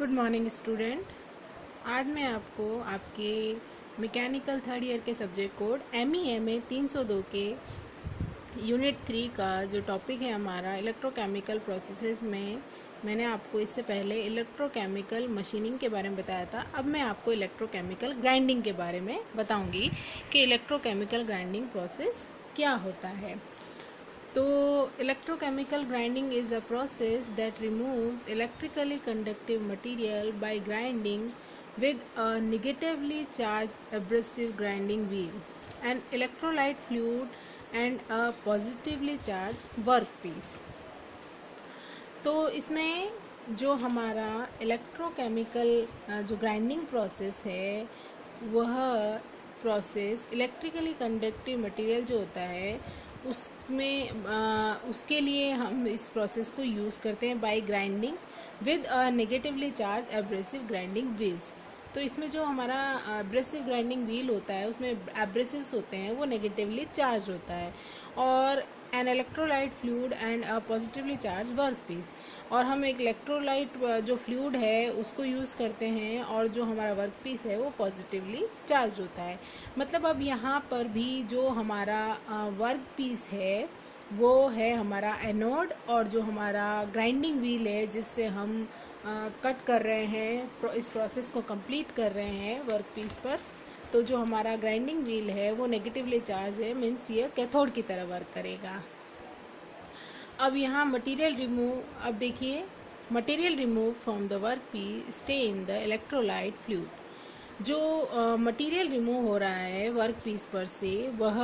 Good morning student. आज मैं आपको आपके मैकेनिकल थर्ड ईयर के सब्जेक्ट कोड MEMA 302 के यूनिट 3 का जो टॉपिक है हमारा इलेक्ट्रोकेमिकल प्रोसेसेस में, मैंने आपको इससे पहले इलेक्ट्रोकेमिकल मशीनिंग के बारे में बताया था। अब मैं आपको इलेक्ट्रोकेमिकल ग्राइंडिंग के बारे में बताऊंगी कि इलेक्ट्रोकेमिकल ग्राइंडिंग प्रोसेस क्या होता है। तो electrochemical grinding is a process that removes electrically conductive material by grinding with a negatively charged abrasive grinding wheel, an electrolyte fluid and a positively charged workpiece। तो इसमें जो हमारा इलेक्ट्रोकेमिकल जो grinding process है, वह प्रोसेस इलेक्ट्रिकली कंडक्टिव मटेरियल जो होता है उसमें उसके लिए हम इस प्रोसेस को यूज़ करते हैं by grinding with a negatively charge abrasive grinding wheels. तो इसमें जो हमारा एब्रेसिव ग्राइंडिंग व्हील होता है उसमें एब्रेसिव्स होते हैं, वो नेगेटिवली चार्ज होता है, और an electrolyte fluid and a positively charge work piece. और हम एक इलेक्ट्रोलाइट जो फ्लूइड है उसको यूज़ करते हैं, और जो हमारा वर्क पीस है वो पॉजिटिवली चार्ज होता है। मतलब अब यहाँ पर भी जो हमारा वर्क पीस है वो है हमारा एनोड, और जो हमारा ग्राइंडिंग व्हील है जिससे हम कट कर रहे हैं, इस प्रोसेस को कंप्लीट कर रहे हैं वर्क पीस पर, तो जो हमारा ग्राइंडिंग व्हील है वो नेगेटिवली चार्ज है, मीन्स ये कैथोड की तरह वर्क करेगा। अब यहाँ मटेरियल रिमूव, अब देखिए material remove from the work piece stay in the electrolyte fluid. जो मटेरियल रिमूव हो रहा है वर्क पीस पर से, वह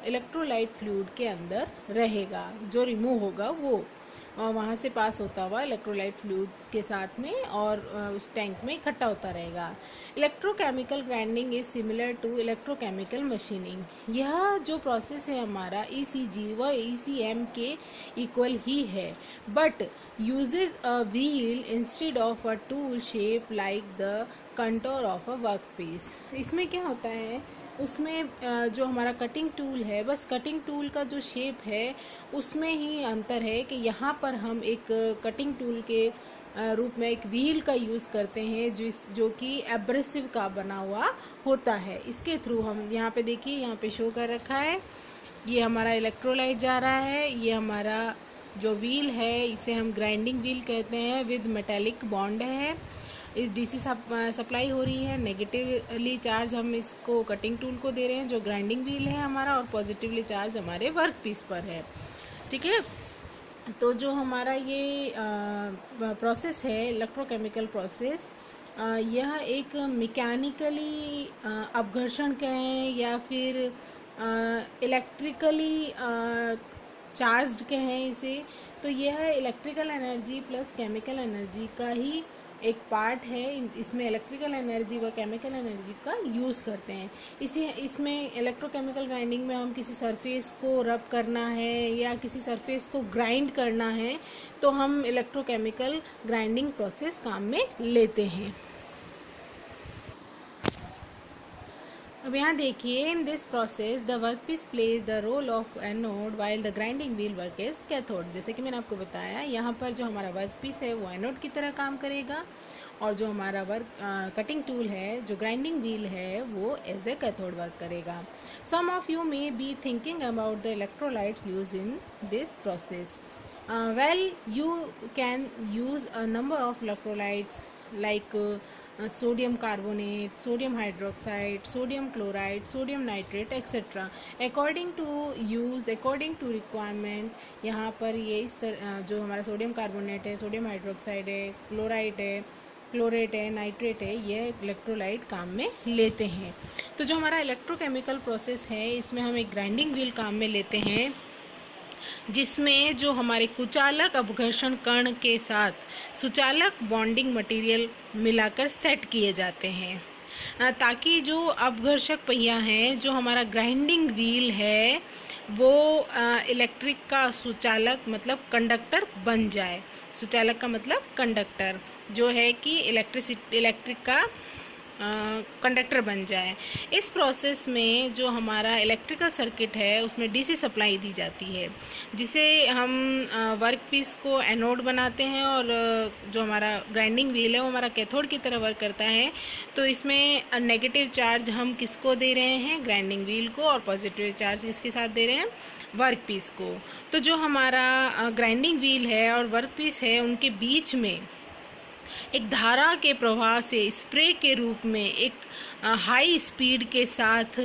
इलेक्ट्रोलाइट फ्लूइड के अंदर रहेगा। जो रिमूव होगा वो वहाँ से पास होता हुआ इलेक्ट्रोलाइट फ्लूइड्स के साथ में और उस टैंक में इकट्ठा होता रहेगा। Electrochemical grinding is similar to electrochemical machining. यह जो प्रोसेस है हमारा ECG वह ECM के इक्वल ही है, but uses a wheel instead of a tool shape like the contour of a work piece. इसमें क्या होता है, उसमें जो हमारा कटिंग टूल है, बस कटिंग टूल का जो शेप है उसमें ही अंतर है कि यहाँ पर हम एक कटिंग टूल के रूप में एक व्हील का यूज़ करते हैं जो कि एब्रेसिव का बना हुआ होता है। इसके थ्रू हम यहाँ पे देखिए, यहाँ पे शो कर रखा है, ये हमारा इलेक्ट्रोलाइट जा रहा है, ये हमारा जो व्हील है इसे हम ग्राइंडिंग व्हील कहते हैं, विद मेटेलिक बॉन्ड है। इस DC सप्लाई हो रही है, नेगेटिवली चार्ज हम इसको कटिंग टूल को दे रहे हैं जो ग्राइंडिंग व्हील है हमारा, और पॉजिटिवली चार्ज हमारे वर्क पीस पर है। ठीक है, तो जो हमारा ये प्रोसेस है इलेक्ट्रोकेमिकल प्रोसेस, यह एक मैकेनिकली अपघर्षण कहें या फिर इलेक्ट्रिकली चार्ज्ड कहें इसे, तो यह electrical energy plus chemical energy का ही एक पार्ट है। इसमें इलेक्ट्रिकल एनर्जी व केमिकल एनर्जी का यूज़ करते हैं। इसमें इलेक्ट्रोकेमिकल ग्राइंडिंग में हम किसी सरफेस को रब करना है या किसी सरफेस को ग्राइंड करना है तो हम इलेक्ट्रोकेमिकल ग्राइंडिंग प्रोसेस काम में लेते हैं। अब यहाँ देखिए, in this process the workpiece plays the role of anode while the grinding wheel work is cathode. जैसे कि मैंने आपको बताया, यहाँ पर जो हमारा वर्कपीस है वो एनोड की तरह काम करेगा, और जो हमारा कटिंग टूल है, जो ग्राइंडिंग व्हील है, वो एज ए कैथोड वर्क करेगा। Some of you may be thinking about the electrolytes use in this process. Well, you can use a number of electrolytes like sodium carbonate, sodium hydroxide, sodium chloride, sodium nitrate etc. according to use, according to requirement। यहाँ पर ये इस तरह जो हमारा sodium carbonate है, sodium hydroxide है, chloride है, क्लोरेट है, नाइट्रेट है, ये इलेक्ट्रोलाइट काम में लेते हैं। तो जो हमारा इलेक्ट्रोकेमिकल प्रोसेस है इसमें हम एक ग्राइंडिंग व्हील काम में लेते हैं, जिसमें जो हमारे कुचालक अपघर्षण कण के साथ सुचालक बॉन्डिंग मटेरियल मिलाकर सेट किए जाते हैं, ताकि जो अपघर्षक पहिया हैं, जो हमारा ग्राइंडिंग व्हील है, वो इलेक्ट्रिक का सुचालक मतलब कंडक्टर बन जाए। सुचालक का मतलब कंडक्टर, जो है कि इलेक्ट्रिक का कंडक्टर बन जाए। इस प्रोसेस में जो हमारा इलेक्ट्रिकल सर्किट है उसमें डीसी सप्लाई दी जाती है, जिसे हम वर्क पीस को एनोड बनाते हैं, और जो हमारा ग्राइंडिंग व्हील है वो हमारा कैथोड की तरह वर्क करता है। तो इसमें नेगेटिव चार्ज हम किसको दे रहे हैं, ग्राइंडिंग व्हील को, और पॉजिटिव चार्ज किसके साथ दे रहे हैं, वर्क पीस को। तो जो हमारा ग्राइंडिंग व्हील है और वर्क पीस है उनके बीच में एक धारा के प्रवाह से स्प्रे के रूप में एक हाई स्पीड के साथ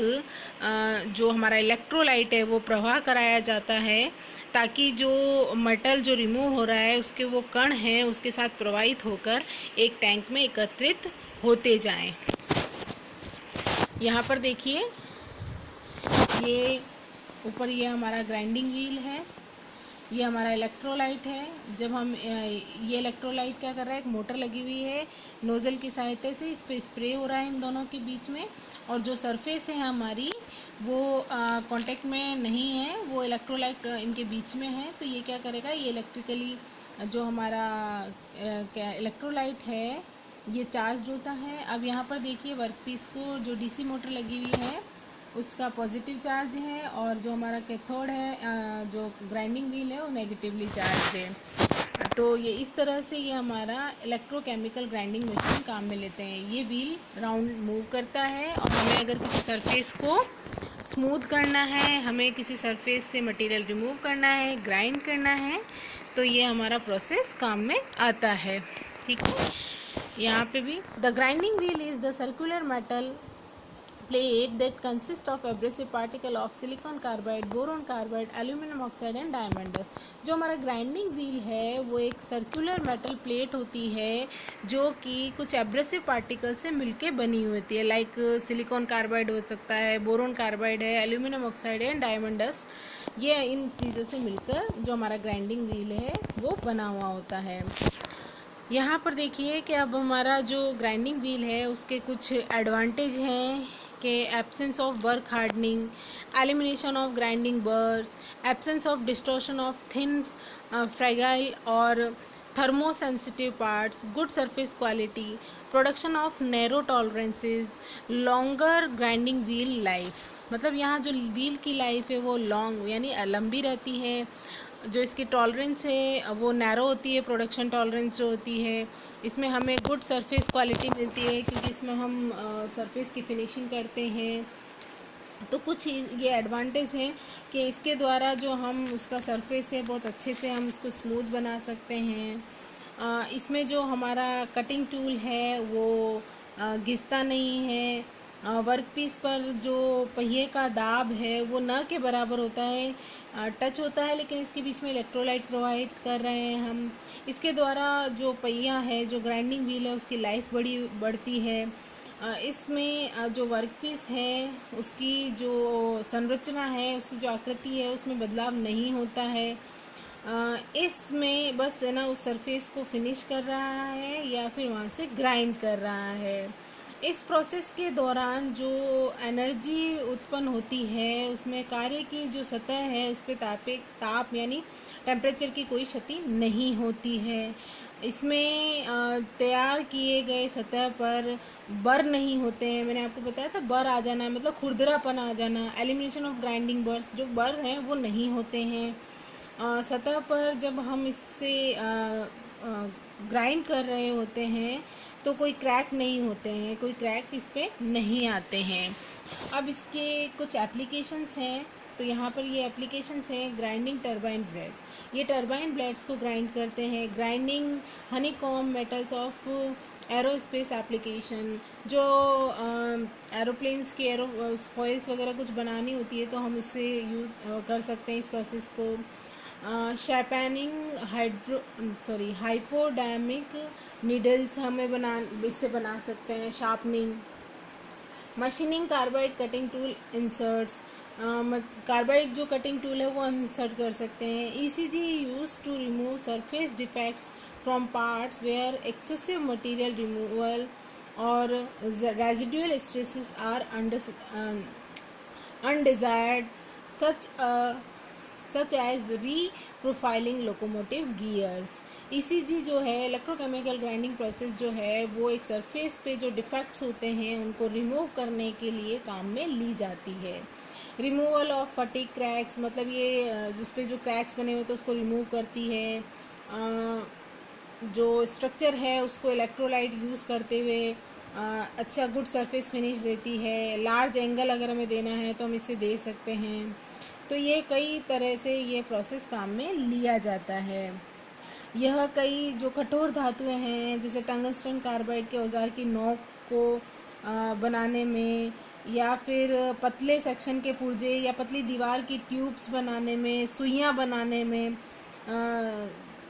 जो हमारा इलेक्ट्रोलाइट है वो प्रवाह कराया जाता है, ताकि जो मेटल जो रिमूव हो रहा है उसके वो कण हैं उसके साथ प्रवाहित होकर एक टैंक में एकत्रित होते जाएं। यहाँ पर देखिए, ये ऊपर ये हमारा ग्राइंडिंग व्हील है, ये हमारा इलेक्ट्रोलाइट है। जब हम ये इलेक्ट्रोलाइट क्या कर रहा है, एक मोटर लगी हुई है, नोज़ल की सहायता से इस पे स्प्रे हो रहा है इन दोनों के बीच में, और जो सरफेस है हमारी वो कांटेक्ट में नहीं है, वो इलेक्ट्रोलाइट इनके बीच में है। तो ये क्या करेगा, ये इलेक्ट्रिकली जो हमारा क्या इलेक्ट्रोलाइट है ये चार्ज होता है। अब यहाँ पर देखिए वर्कपीस को जो डीसी मोटर लगी हुई है उसका पॉजिटिव चार्ज है, और जो हमारा कैथोड है जो ग्राइंडिंग व्हील है वो नेगेटिवली चार्ज है। तो ये इस तरह से ये हमारा इलेक्ट्रोकेमिकल ग्राइंडिंग मशीन काम में लेते हैं। ये व्हील राउंड मूव करता है, और हमें अगर किसी सरफेस को स्मूथ करना है, हमें किसी सरफेस से मटेरियल रिमूव करना है, ग्राइंड करना है, तो ये हमारा प्रोसेस काम में आता है। ठीक है, यहाँ पे भी the grinding wheel is the circular metal plate that consists of abrasive particle of silicon carbide, boron carbide, aluminum oxide and diamond dust। जो हमारा ग्राइंडिंग व्हील है वो एक सर्कुलर मेटल प्लेट होती है जो कि कुछ एब्रेसिव पार्टिकल से मिलके बनी हुई होती है, लाइक सिलिकॉन कार्बाइड हो सकता है, बोरोन कार्बाइड है, एल्यूमिनियम ऑक्साइड है, डायमंड डस्ट। ये इन चीज़ों से मिलकर जो हमारा ग्राइंडिंग व्हील है वो बना हुआ होता है। यहाँ पर देखिए कि अब हमारा जो ग्राइंडिंग व्हील है उसके कुछ एडवांटेज हैं कि absence of work hardening, elimination of grinding burrs, absence of distortion of thin fragile और thermosensitive parts, good surface quality, production of narrow tolerances, longer grinding wheel life. मतलब यहाँ जो व्हील की लाइफ है वो लॉन्ग यानी लंबी रहती है, जो इसकी टॉलरेंस है वो नैरो होती है, प्रोडक्शन टॉलरेंस जो होती है। इसमें हमें गुड सरफेस क्वालिटी मिलती है क्योंकि इसमें हम सरफेस की फिनिशिंग करते हैं। तो कुछ ये एडवांटेज हैं कि इसके द्वारा जो हम उसका सरफेस है बहुत अच्छे से हम उसको स्मूथ बना सकते हैं। इसमें जो हमारा कटिंग टूल है वो घिसता नहीं है। वर्क पीस पर जो पहिए का दाब है वो न के बराबर होता है, टच होता है, लेकिन इसके बीच में इलेक्ट्रोलाइट प्रोवाइड कर रहे हैं हम। इसके द्वारा जो पहिया है, जो ग्राइंडिंग व्हील है, उसकी लाइफ बढ़ती है। इसमें जो वर्क पीस है उसकी जो संरचना है, उसकी जो आकृति है उसमें बदलाव नहीं होता है। इसमें बस है ना उस सरफेस को फिनिश कर रहा है या फिर वहाँ से ग्राइंड कर रहा है। इस प्रोसेस के दौरान जो एनर्जी उत्पन्न होती है उसमें कार्य की जो सतह है उस पर ताप यानी टेम्परेचर की कोई क्षति नहीं होती है। इसमें तैयार किए गए सतह पर बर नहीं होते हैं। मैंने आपको बताया था बर आ जाना मतलब खुरदरापन आ जाना। एलिमिनेशन ऑफ ग्राइंडिंग बर्स, जो बर हैं वो नहीं होते हैं। सतह पर जब हम इससे ग्राइंड कर रहे होते हैं तो कोई क्रैक नहीं होते हैं, कोई क्रैक इस पर नहीं आते हैं। अब इसके कुछ एप्लीकेशंस हैं, तो यहाँ पर ये एप्लीकेशंस हैं। ग्राइंडिंग टरबाइन ब्लेड, ये टरबाइन ब्लेड्स को ग्राइंड करते हैं। Grinding honeycomb metals of aerospace application, जो एरोप्लेन्स की फॉइल्स वगैरह कुछ बनानी होती है तो हम इससे यूज़ कर सकते हैं इस प्रोसेस को। शैपनिंग हाइपोडायमिक नीडल्स हमें इससे बना सकते हैं। Sharpening, machining carbide cutting tool inserts, carbide जो कटिंग टूल है वो हम इंसर्ट कर सकते हैं। ECG use to remove surface defects from parts where excessive material removal और residual stresses are undesired, such such as reprofiling locomotive gears. ECG जो है, इलेक्ट्रोकेमिकल ग्राइंडिंग प्रोसेस जो है, वो एक सरफेस पे जो डिफेक्ट्स होते हैं उनको रिमूव करने के लिए काम में ली जाती है। रिमूवल ऑफ फटीग क्रैक्स, मतलब ये उस पर जो क्रैक्स बने हुए तो उसको रिमूव करती है। जो स्ट्रक्चर है उसको इलेक्ट्रोलाइट यूज़ करते हुए अच्छा गुड सरफेस फिनिश देती है। लार्ज एंगल अगर हमें देना है तो हम इससे दे सकते हैं। तो ये कई तरह से ये प्रोसेस काम में लिया जाता है। यह कई जो कठोर धातुएं हैं जैसे टंगस्टन कार्बाइड के औजार की नोक को बनाने में, या फिर पतले सेक्शन के पुर्जे या पतली दीवार की ट्यूब्स बनाने में, सुइयां बनाने में,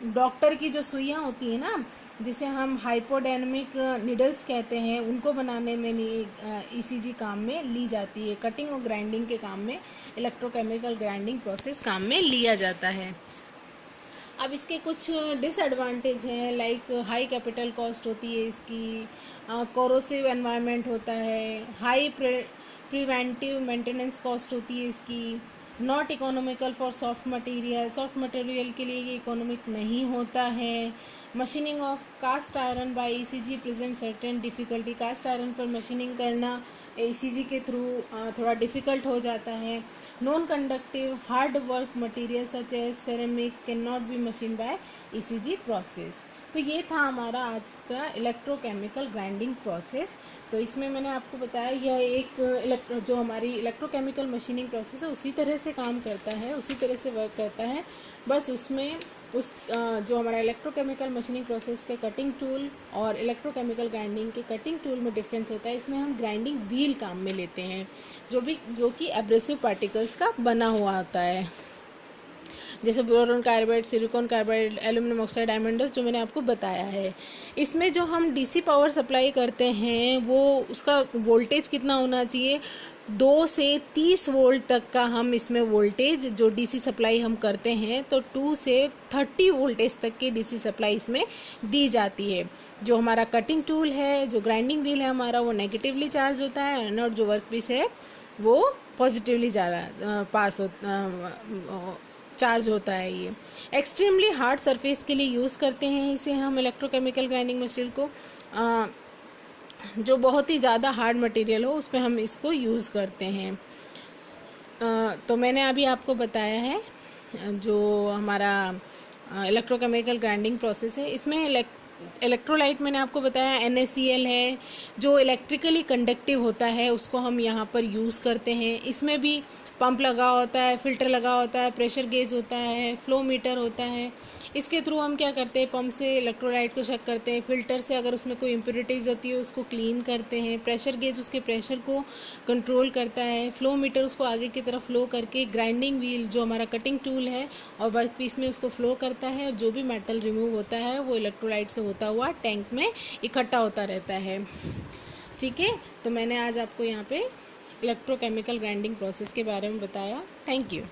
डॉक्टर की जो सुइयां होती है ना जिसे हम हाइपोडायनामिक निडल्स कहते हैं, उनको बनाने में ईसीजी काम में ली जाती है। कटिंग और ग्राइंडिंग के काम में इलेक्ट्रोकेमिकल ग्राइंडिंग प्रोसेस काम में लिया जाता है। अब इसके कुछ डिसएडवांटेज हैं, लाइक हाई कैपिटल कॉस्ट होती है इसकी, कोरोसिव एनवायरनमेंट होता है, हाई प्रिवेंटिव मेंटेनेंस कॉस्ट होती है इसकी, not economical for soft material, soft material के लिए ये इकोनॉमिक नहीं होता है। Machining of cast iron by ECG present certain difficulty, cast iron पर मशीनिंग करना ईसीजी के थ्रू थोड़ा डिफ़िकल्ट हो जाता है। Non conductive hard work material such as ceramic can not be machine by ECG process. तो ये था हमारा आज का इलेक्ट्रोकेमिकल ग्राइंडिंग प्रोसेस। तो इसमें मैंने आपको बताया यह एक जो हमारी इलेक्ट्रोकेमिकल मशीनिंग प्रोसेस है उसी तरह से काम करता है, उसी तरह से वर्क करता है। बस उसमें जो हमारा इलेक्ट्रोकेमिकल मशीनिंग प्रोसेस के कटिंग टूल और इलेक्ट्रोकेमिकल ग्राइंडिंग के कटिंग टूल में डिफरेंस होता है। इसमें हम ग्राइंडिंग व्हील काम में लेते हैं जो कि एब्रेसिव पार्टिकल्स का बना हुआ होता है, जैसे boron carbide, silicon carbide, aluminium oxide, diamond dust जो मैंने आपको बताया है। इसमें जो हम डीसी पावर सप्लाई करते हैं वो उसका वोल्टेज कितना होना चाहिए, 2 से 30 वोल्ट तक का हम इसमें वोल्टेज जो डीसी सप्लाई हम करते हैं तो 2 से 30 वोल्टेज तक की डीसी सप्लाई इसमें दी जाती है। जो हमारा कटिंग टूल है, जो ग्राइंडिंग व्हील है हमारा, वो नेगेटिवली चार्ज होता है और जो वर्क पीस है वो पॉजिटिवली चार्ज होता है। ये एक्सट्रीमली हार्ड सरफेस के लिए यूज़ करते हैं इसे हम इलेक्ट्रोकेमिकल ग्राइंडिंग मशीन को। जो बहुत ही ज़्यादा हार्ड मटेरियल हो उस पर हम इसको यूज़ करते हैं। तो मैंने अभी आपको बताया है जो हमारा इलेक्ट्रोकेमिकल ग्राइंडिंग प्रोसेस है। इसमें इलेक्ट्रोलाइट मैंने आपको बताया NaCl है जो इलेक्ट्रिकली कंडक्टिव होता है, उसको हम यहाँ पर यूज़ करते हैं। इसमें भी पंप लगा होता है, फिल्टर लगा होता है, प्रेशर गेज होता है, फ्लो मीटर होता है। इसके थ्रू हम क्या करते हैं, पंप से इलेक्ट्रोलाइट को चेक करते हैं, फिल्टर से अगर उसमें कोई इम्प्योरिटीज़ होती है उसको क्लीन करते हैं, प्रेशर गेज उसके प्रेशर को कंट्रोल करता है, फ्लो मीटर उसको आगे की तरफ फ्लो करके ग्राइंडिंग व्हील जो हमारा कटिंग टूल है और वर्क पीस में उसको फ्लो करता है, और जो भी मेटल रिमूव होता है वो इलेक्ट्रोलाइट से होता हुआ टैंक में इकट्ठा होता रहता है। ठीक है, तो मैंने आज आपको यहाँ पे इलेक्ट्रोकेमिकल ग्राइंडिंग प्रोसेस के बारे में बताया। Thank you.